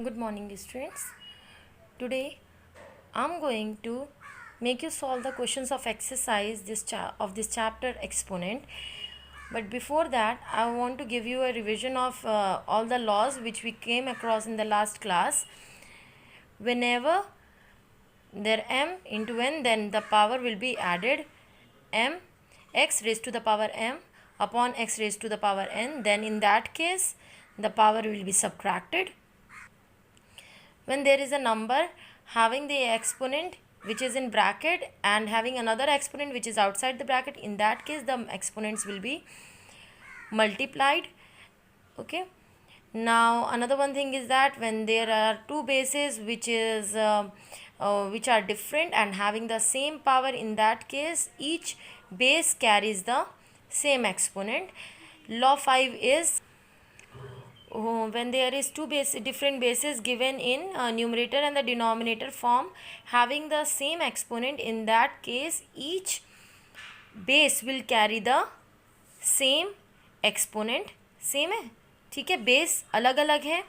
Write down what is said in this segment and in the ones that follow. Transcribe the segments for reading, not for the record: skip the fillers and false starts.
Good morning, students. Today, I'm going to make you solve the questions of exercise of this chapter exponent. But before that, I want to give you a revision of all the laws which we came across in the last class. Whenever there m into n, then the power will be added m x raised to the power m upon x raised to the power n. Then in that case, the power will be subtracted. When there is a number having the exponent which is in bracket and having another exponent which is outside the bracket, in that case the exponents will be multiplied. Okay, now another one thing is that when there are two bases which are different and having the same power, in that case each base carries the same exponent. Law 5 is when there is different bases given in numerator and the denominator form having the same exponent, in that case each base will carry the same exponent. Same है, ठीक है, base अलग अलग है,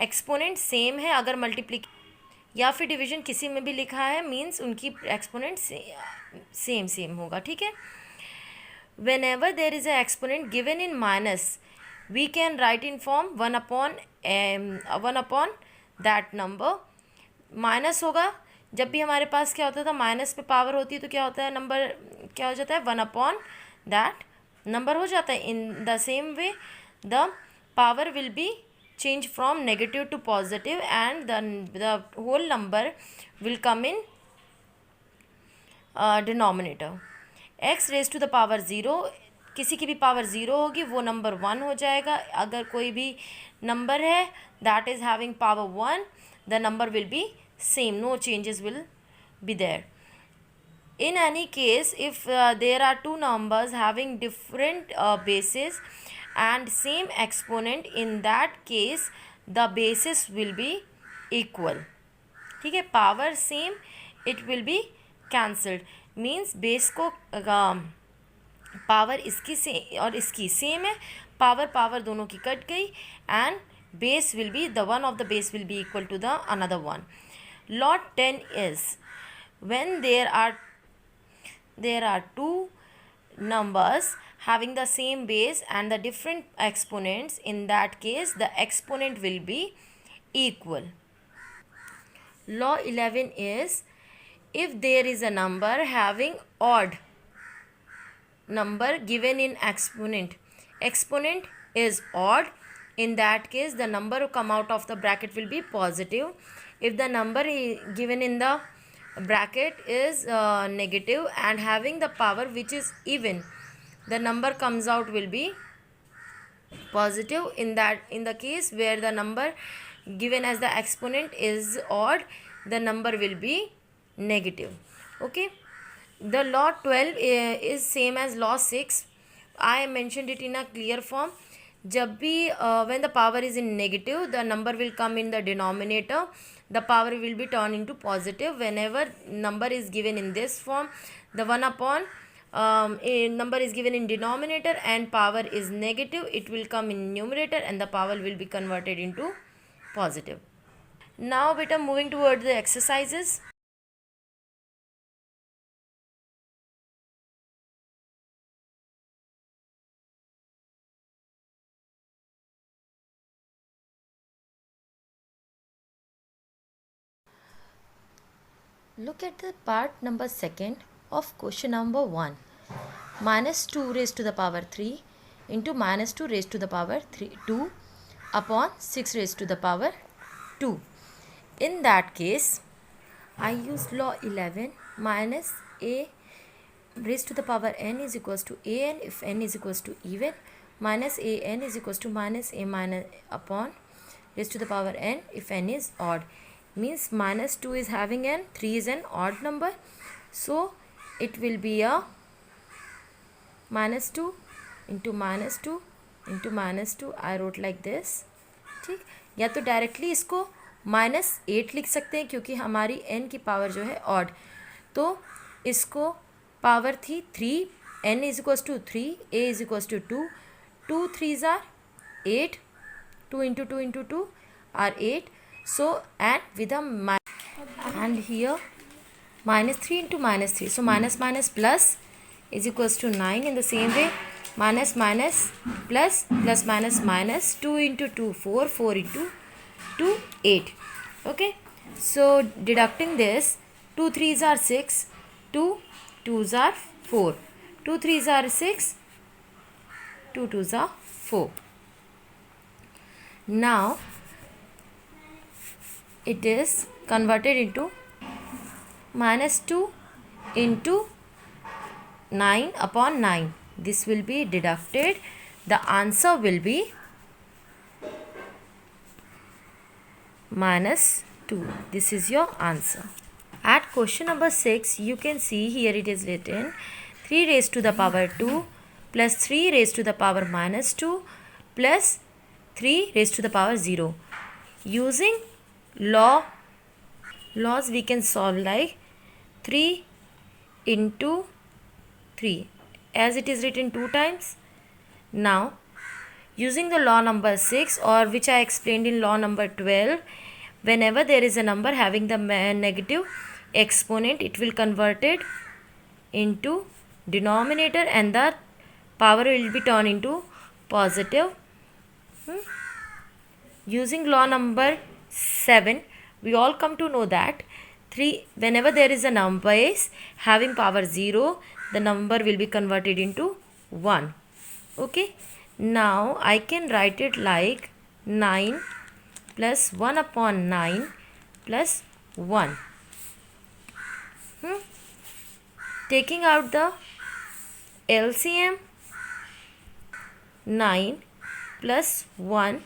exponent same है. अगर multiplication या फिर डिवीजन किसी में भी लिखा है मीन्स उनकी एक्सपोनेंट सेम होगा. ठीक है, whenever there is a exponent given in minus, we can write in form 1 upon that number. Minus होगा जब भी हमारे पास क्या होता था, माइनस पे पावर होती है तो क्या होता है, नंबर क्या हो जाता है, 1 अपॉन दैट नंबर हो जाता है. In the same way the power will B change from negative to positive and the whole number will come in denominator. x raised to the power 0, किसी की भी पावर 0 होगी वो नंबर 1 हो जाएगा. अगर कोई भी नंबर है that is having power 1, the number will be same, no changes will be there. In any case, if there are two numbers having different bases and same exponent, in that case the bases will be equal. ठीक है, power same, it will be cancelled. Means base को power इसकी से और इसकी same है, power दोनों की कट गई and base will be the one of the base will be equal to the another one. Law 10 is when there are two numbers having the same base and the different exponents, in that case the exponent will be equal. Law 11 is if there is a number having odd number given in exponent is odd, in that case the number to come out of the bracket will be positive. If the number given in the bracket is negative and having the power which is even, the number comes out will be positive. In the case where the number given as the exponent is odd, the number will be negative. Okay, the law 12 is same as law 6. I mentioned it in a clear form. जब भी when the power is in negative, the number will come in the denominator, the power will be turned into positive. Whenever number is given in this form, the 1 upon a number is given in denominator and power is negative, it will come in numerator and the power will be converted into positive. Now beta, moving towards the exercises. Look at the part number 2nd of question number 1. Minus 2 raised to the power 3 into minus 2 raised to the power 2 upon 6 raised to the power 2. In that case, I use law 11, minus a raised to the power n is equals to an if n is equals to even, minus a n is equals to minus a minus upon raised to the power n if n is odd. Means minus 2 is having n, 3 is an odd number, so it will be a minus 2 into minus 2 into minus 2. I wrote like this. ठीक, या तो directly इसको -8 लिख सकते हैं क्योंकि हमारी n की पावर जो है ऑड, तो इसको पावर थी 3, n is equals to 3, a is equals to 2, 2 3s are 8, 2 into 2 into 2 are 8. So and with a and here minus 3 into minus 3, so minus minus plus is equals to 9. In the same way, minus minus plus plus minus minus 2 into 2 4, 4 into 2 8. Okay, so deducting this, 2 3s are 6, 2 2s are 4, 2 3s are 6, 2 2s are 4. Now it is converted into minus 2 into 9 upon 9. This will be deducted. The answer will be minus 2. This is your answer. At question number 6, you can see here it is written 3 raised to the power 2 plus 3 raised to the power minus 2 plus 3 raised to the power 0. Using laws we can solve like 3 into 3 as it is written 2 times. Now using the law number 6, or which I explained in law number 12, whenever there is a number having the negative exponent, it will convert it into denominator and the power will be turned into positive. Using law number 7, we all come to know that 3, whenever there is a number is having power 0, the number will be converted into 1. Okay, now I can write it like 9 plus 1 upon 9 plus 1. Taking out the LCM, 9 plus 1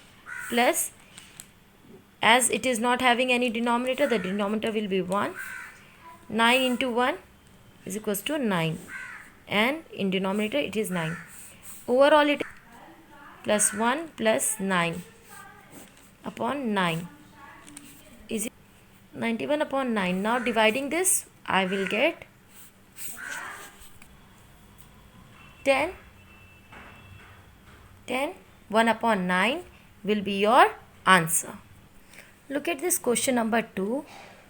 plus, as it is not having any denominator, the denominator will be 1. 9 into 1 is equals to 9, and in denominator it is 9. Overall it is plus 1 plus 9 upon 9 is 91 upon 9. Now dividing this, I will get 10. 1 upon 9 will be your answer. Look at this question number 2.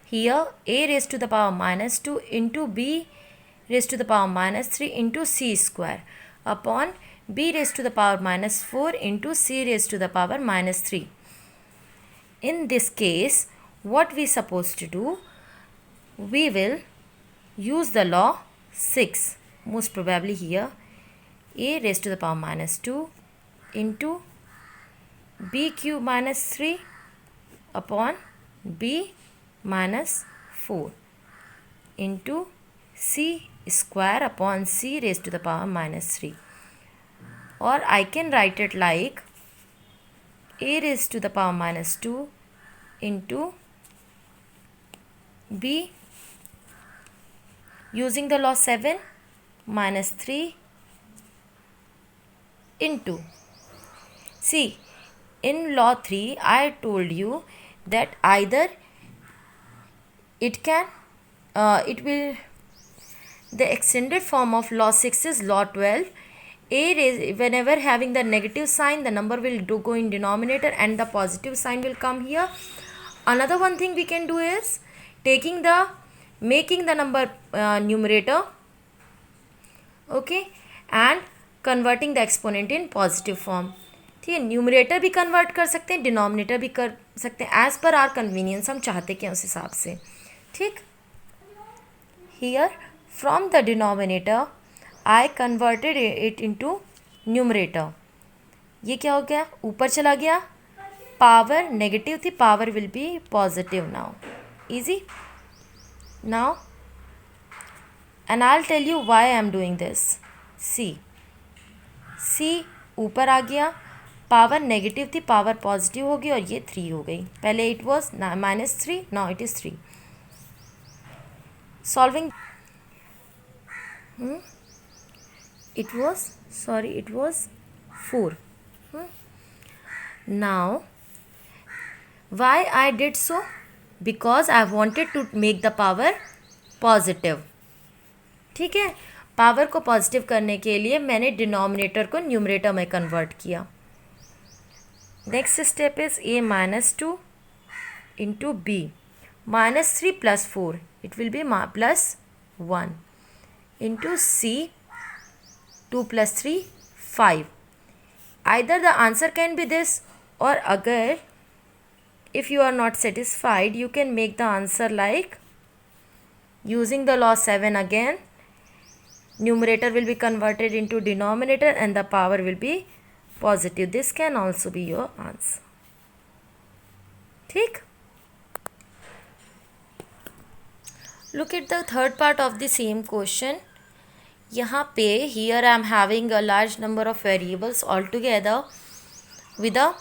Here a raised to the power minus 2 into b raised to the power minus 3 into c square upon b raised to the power minus 4 into c raised to the power minus 3. In this case, what we supposed to do? We will use the law 6. Most probably here a raised to the power minus 2 into b cube minus 3 upon b minus 4 into c square upon c raised to the power minus 3. Or I can write it like a raised to the power minus 2 into b, using the law 7, minus 3 into, see, in law 3 I told you that either it can the extended form of law 6 is law 12. Whenever having the negative sign, the number will go in denominator and the positive sign will come here. Another one thing we can do is making the number numerator, okay, and converting the exponent in positive form. ठीक है, numerator भी convert कर सकते हैं, denominator भी कर सकते हैं, एज पर आर कन्वीनियंस, हम चाहते क्या उस हिसाब से. ठीक, here from the denominator I converted it into numerator. ये क्या हो गया, ऊपर चला गया, पावर नेगेटिव थी, power will be positive now. Easy now, and I will tell you why I am doing this. See ऊपर आ गया, पावर नेगेटिव थी, पावर पॉजिटिव हो गई और ये 3 हो गई. पहले it was -3, now it is 3. Solving it was 4. Now why I did so? Because I wanted to make the power positive. ठीक है, पावर को पॉजिटिव करने के लिए मैंने डिनोमिनेटर को न्यूमरेटर में कन्वर्ट किया. Next step is a -2 into B. Minus 3 plus 4, it will be plus 1 into C. 2 plus 3, 5. Either the answer can be this, or agar if you are not satisfied, you can make the answer like using the law 7 again. Numerator will be converted into denominator and the power will be positive. This can also be your answer. ठीक? Look at the third part of the same question. यहाँ पे here I am having a large number of variables altogether with the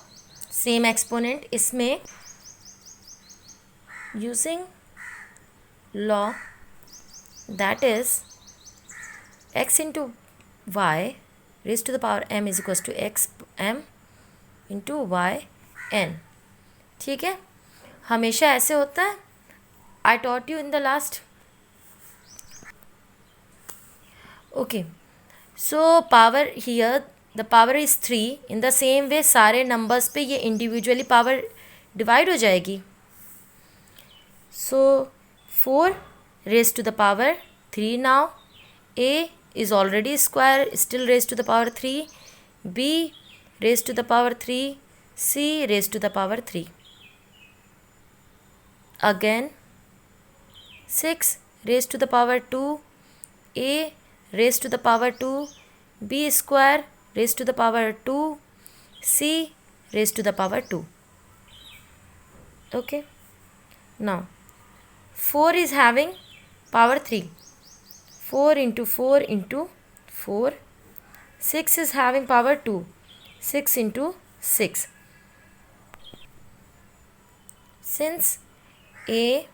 same exponent. इसमें using law that is x into y raised to the power m is equals to x m into y n. ठीक है, हमेशा ऐसे होता है. I taught you in the last. Okay, so power here the power is 3. In the same way सारे numbers पे ये individually power divide हो जाएगी. So 4 raised to the power 3 now. A is already square, still raised to the power 3. B raised to the power 3. C raised to the power 3. Again 6 raised to the power 2. A raised to the power 2. B square raised to the power 2. C raised to the power 2. Okay. Now 4 is having power 3. 4 into 4 into 4. 6 is having power 2. 6 into 6. Since A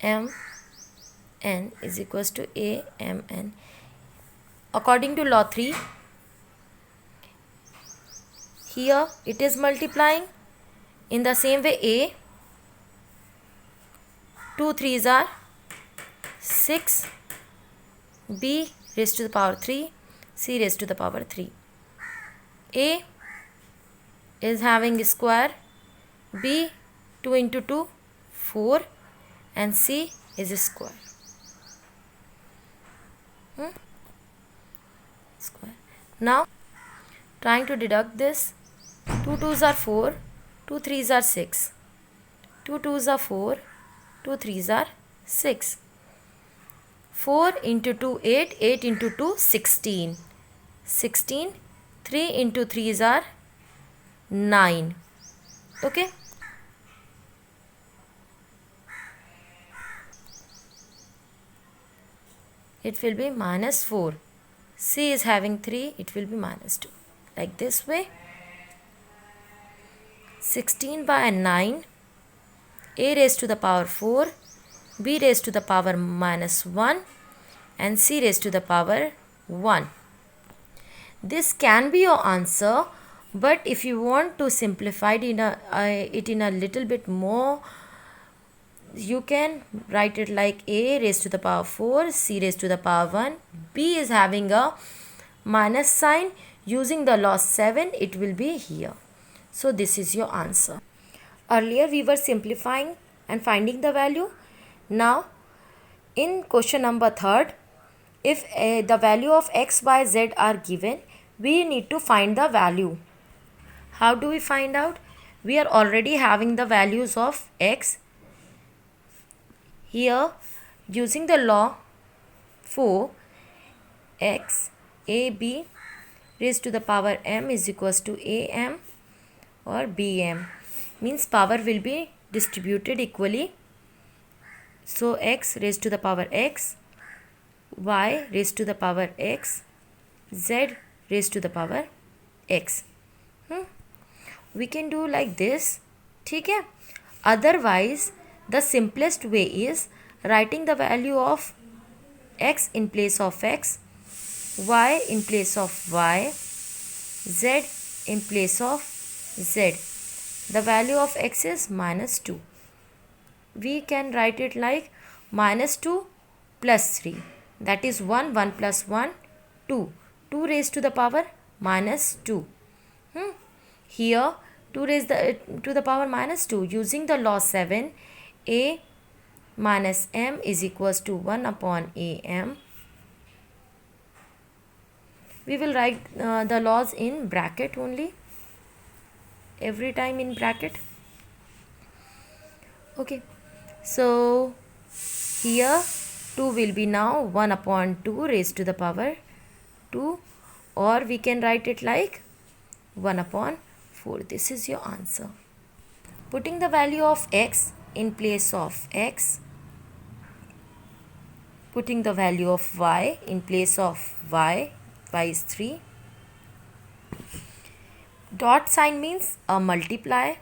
m n is equals to A m n, according to law 3, here it is multiplying. In the same way A, 2 3s are 6. B raised to the power 3. C raised to the power 3. A is having a square. B 2 into 2 4 and C is a square. Square. Now trying to deduct this. 2 2s are 4. 2 3s are 6. 2 2s are 4. 2 3s are 6. 4 into 2 8. 8 into 2 16. 16. 3 into 3s are 9. Okay. It will be minus 4. C is having 3. It will be minus 2. Like this way. 16 by 9. A raised to the power 4. B raised to the power minus 1. And C raised to the power 1. This can be your answer. But if you want to simplify it in a little bit more, you can write it like A raised to the power 4, C raised to the power 1. B is having a minus sign. Using the law 7, it will be here. So this is your answer. Earlier we were simplifying and finding the value. Now in question number 3rd, if the value of x, y, z are given, we need to find the value. How do we find out? We are already having the values of x. Here using the law 4, x a b raised to the power m is equals to am or bm, means power will be distributed equally. So x raised to the power x, y raised to the power x, z raised to the power x. We can do like this. ठीक है. Otherwise the simplest way is writing the value of x in place of x, y in place of y, z in place of z. The value of x is minus 2. We can write it like minus 2 plus 3. That is 1, 1 plus 1, 2. 2 raised to the power minus 2. Here 2 raised to the power minus 2. Using the law 7, a minus m is equals to 1 upon am. We will write the laws in bracket only, every time in bracket. Okay, so here 2 will be now 1 upon 2 raised to the power 2, or we can write it like 1 upon 4. This is your answer. Putting the value of x in place of x, putting the value of y in place of y is 3. Dot sign means a multiply.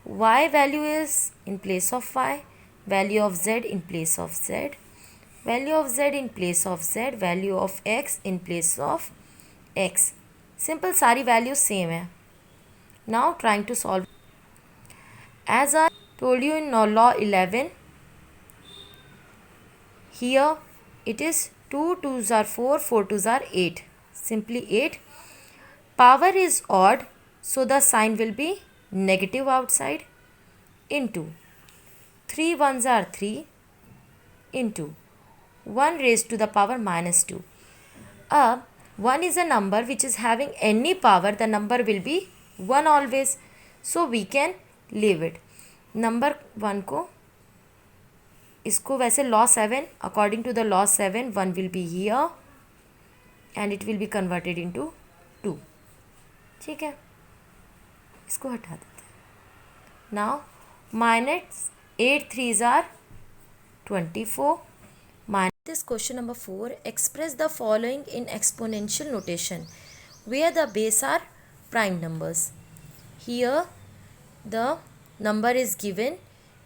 Y value is in place of y, value of z in place of z, value of z in place of z, value of x in place of x. Simple, सारी values same है. Now trying to solve. As I told you in law 11, here it is 2 2s are 4, 4 2s are 8. Simply 8. Power is odd, so the sign will be negative outside, into 3 1s are 3, into 1 raised to the power minus 2. 1 is a number which is having any power, the number will be 1 always, so we can leave it. Number 1 को इसको वैसे law 7, according to the law 7, 1 will be here and it will be converted into 2. ठीक है, इसको हटा देते हैं. Now minus 8 3s are 24. This question number 4. Express the following in exponential notation where the base are prime numbers. Here the number is given.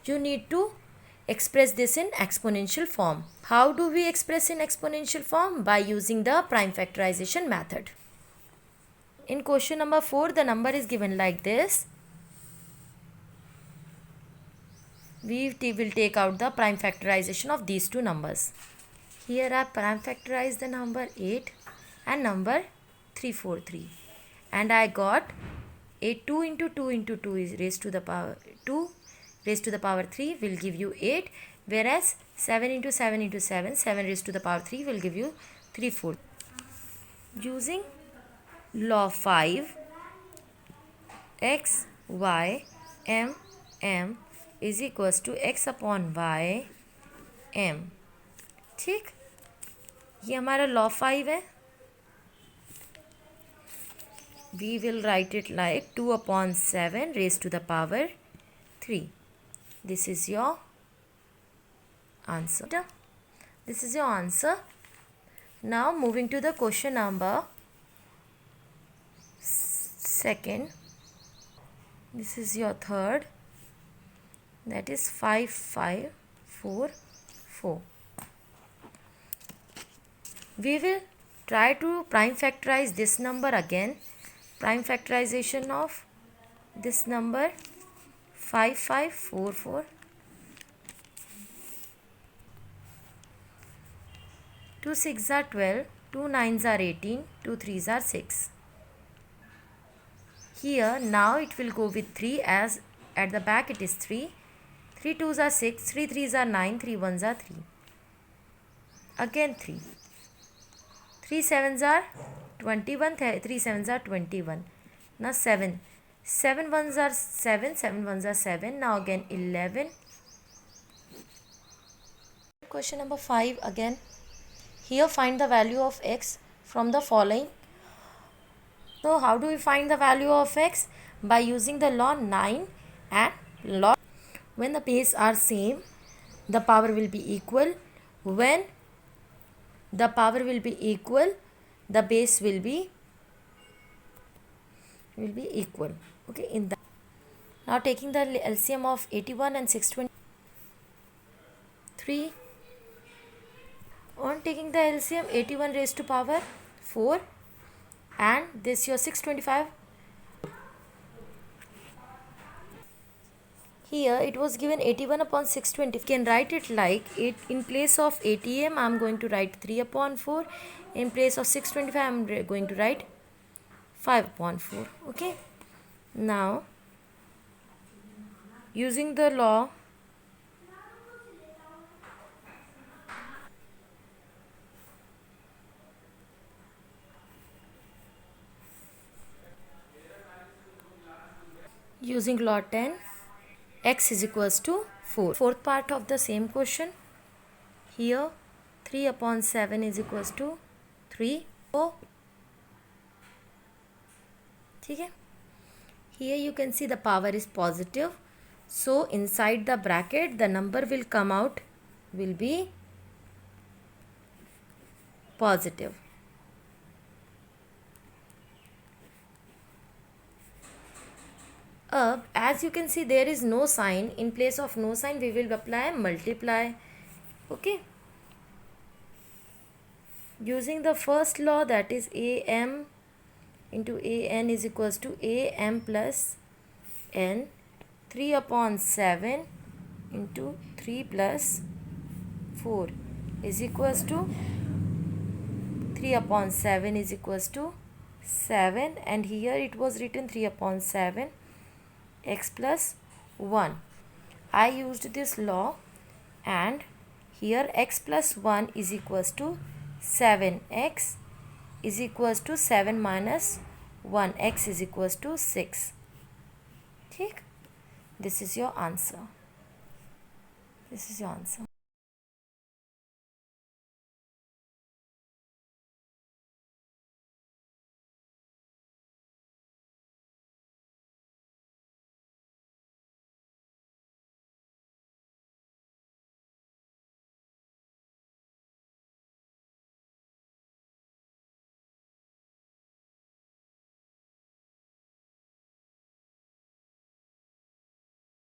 You need to express this in exponential form. How do we express in exponential form? By using the prime factorization method. In question number 4, the number is given like this. We will take out the prime factorization of these two numbers. Here I prime factorize the number 8 and number 343, and I got 2 into 2 into 2 is raised to the power 2 raised to the power 3 will give you 8, whereas 7 into 7 into 7, 7 raised to the power 3 will give you 3/4. Using law 5, x y m is equals to x upon y m. ठीक, ये हमारा law 5 है. We will write it like 2 upon 7 raised to the power 3. This is your answer. This is your answer. Now moving to the question number 2. This is your third. That is 5 5 4 4. We will try to prime factorize this number again. Prime factorization of this number 5 5 4 4. 2 6s are 12, 2 9s are 18, 2 3s are 6. Here now it will go with 3, as at the back it is 3. 3 2s are 6, 3 3s are 9, 3 1s are 3. Again 3. 3 7s are 21, 3 7s are 21. Now 7. 7 1s are 7, 7 1s are 7. Now again 11. Question number 5 again. Here find the value of x from the following. So how do we find the value of x? By using the law 9 and law. When the base are same, the power will be equal. When the power will be equal, the base will be equal. Okay, in that. Now taking the LCM of 81 and 623. On taking the LCM, 81 raised to power 4 and this your 625. Here it was given 81 upon 620. You can write it like it in place of 80m I am going to write 3 upon 4. In place of 625 I am going to write 5 upon 4. Okay. Now, using the law, using law 10, x is equals to 4. Fourth part of the same question. Here 3 upon 7 is equals to 3. Oh, ठीक है. Here you can see the power is positive. So inside the bracket the number will come out will be positive. As you can see there is no sign. In place of no sign we will apply multiply. Okay. Using the first law, that is am into an is equals to am plus n. 3 upon 7 into 3 plus 4 is equals to 3 upon 7 is equals to 7, and here it was written 3 upon 7 x plus 1. I used this law, and here x plus 1 is equals to 7x is equals to 7 minus 1, x is equals to 6. ठीक, this is your answer.